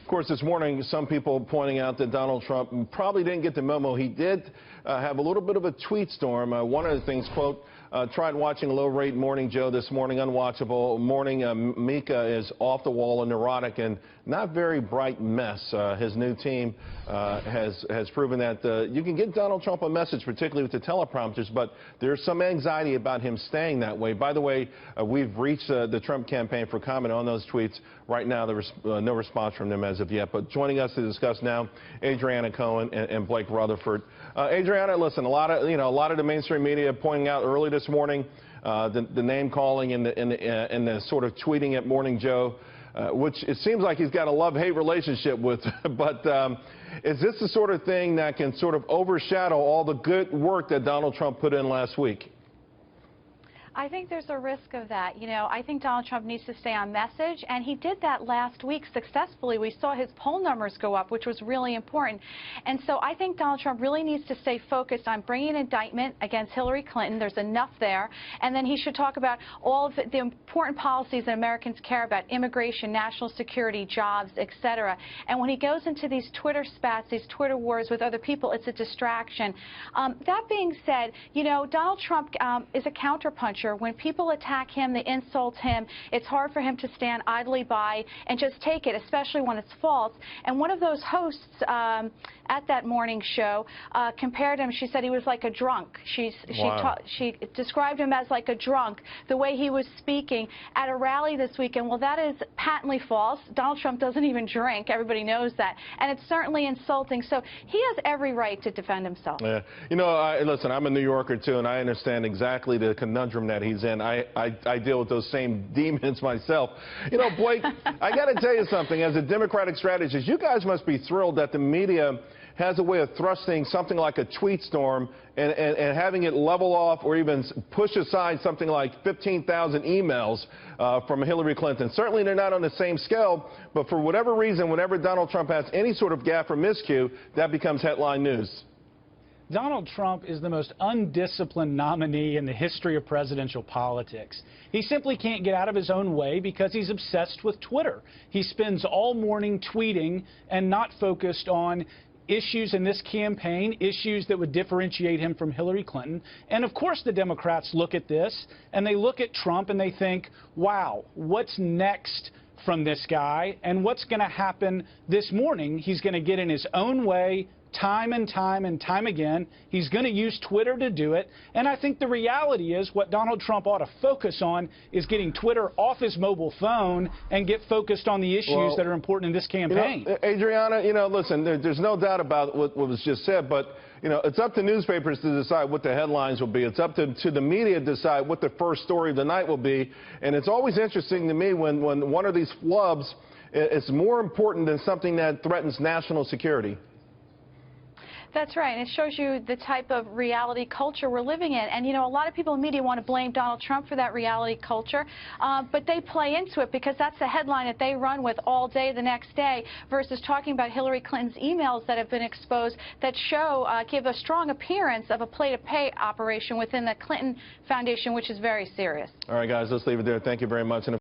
Of course, this morning, some people pointing out that Donald Trump probably didn't get the memo. He did have a little bit of a tweet storm. One of the things, quote, tried watching low-rate Morning Joe this morning, unwatchable. Morning Mika is off the wall and neurotic and not very bright mess. His new team has proven that you can get Donald Trump a message, particularly with the teleprompters, but there's some anxiety about him staying that way. By the way, we've reached the Trump campaign for comment on those tweets. Right now, there's no response from them as of yet. But joining us to discuss now, Adriana Cohen and Blake Rutherford. Adriana, listen, a lot of the mainstream media pointing out early this morning the name calling and the sort of tweeting at Morning Joe, which it seems like he's got a love-hate relationship with. But is this the sort of thing that can sort of overshadow all the good work that Donald Trump put in last week? I think there's a risk of that. You know, I think Donald Trump needs to stay on message, and he did that last week successfully. We saw his poll numbers go up, which was really important. And so I think Donald Trump really needs to stay focused on bringing an indictment against Hillary Clinton. There's enough there. And then he should talk about all of the important policies that Americans care about: immigration, national security, jobs, etc. And when he goes into these Twitter spats, these Twitter wars with other people, it's a distraction. That being said, you know, Donald Trump is a counterpuncher. When people attack him, they insult him, it's hard for him to stand idly by and just take it, especially when it's false. And one of those hosts at that morning show compared him. She said he was like a drunk. She described him as like a drunk, the way he was speaking at a rally this weekend. Well, that is patently false. Donald Trump doesn't even drink. Everybody knows that. And it's certainly insulting. So he has every right to defend himself. Yeah. You know, listen, I'm a New Yorker, too, and I understand exactly the conundrum that he's in. I deal with those same demons myself. You know, Blake, I got to tell you something. As a Democratic strategist, you guys must be thrilled that the media has a way of thrusting something like a tweet storm and having it level off or even push aside something like 15,000 emails from Hillary Clinton. Certainly they're not on the same scale, but for whatever reason, whenever Donald Trump has any sort of gaffe or miscue, that becomes headline news. Donald Trump is the most undisciplined nominee in the history of presidential politics. He simply can't get out of his own way because he's obsessed with Twitter. He spends all morning tweeting and not focused on issues in this campaign, issues that would differentiate him from Hillary Clinton. And of course the Democrats look at this and they look at Trump and they think, wow, what's next from this guy and what's going to happen this morning? He's going to get in his own way time and time again. He's going to use Twitter to do it. And I think the reality is what Donald Trump ought to focus on is getting Twitter off his mobile phone and get focused on the issues that are important in this campaign. You know, Adriana, you know, listen, there's no doubt about what was just said, but, you know, it's up to newspapers to decide what the headlines will be. It's up to the media to decide what the first story of the night will be. And it's always interesting to me when one of these flubs is more important than something that threatens national security. That's right, and it shows you the type of reality culture we're living in. And, you know, a lot of people in media want to blame Donald Trump for that reality culture, but they play into it because that's the headline that they run with all day the next day versus talking about Hillary Clinton's emails that have been exposed that give a strong appearance of a play-to-pay operation within the Clinton Foundation, which is very serious. All right, guys, let's leave it there. Thank you very much.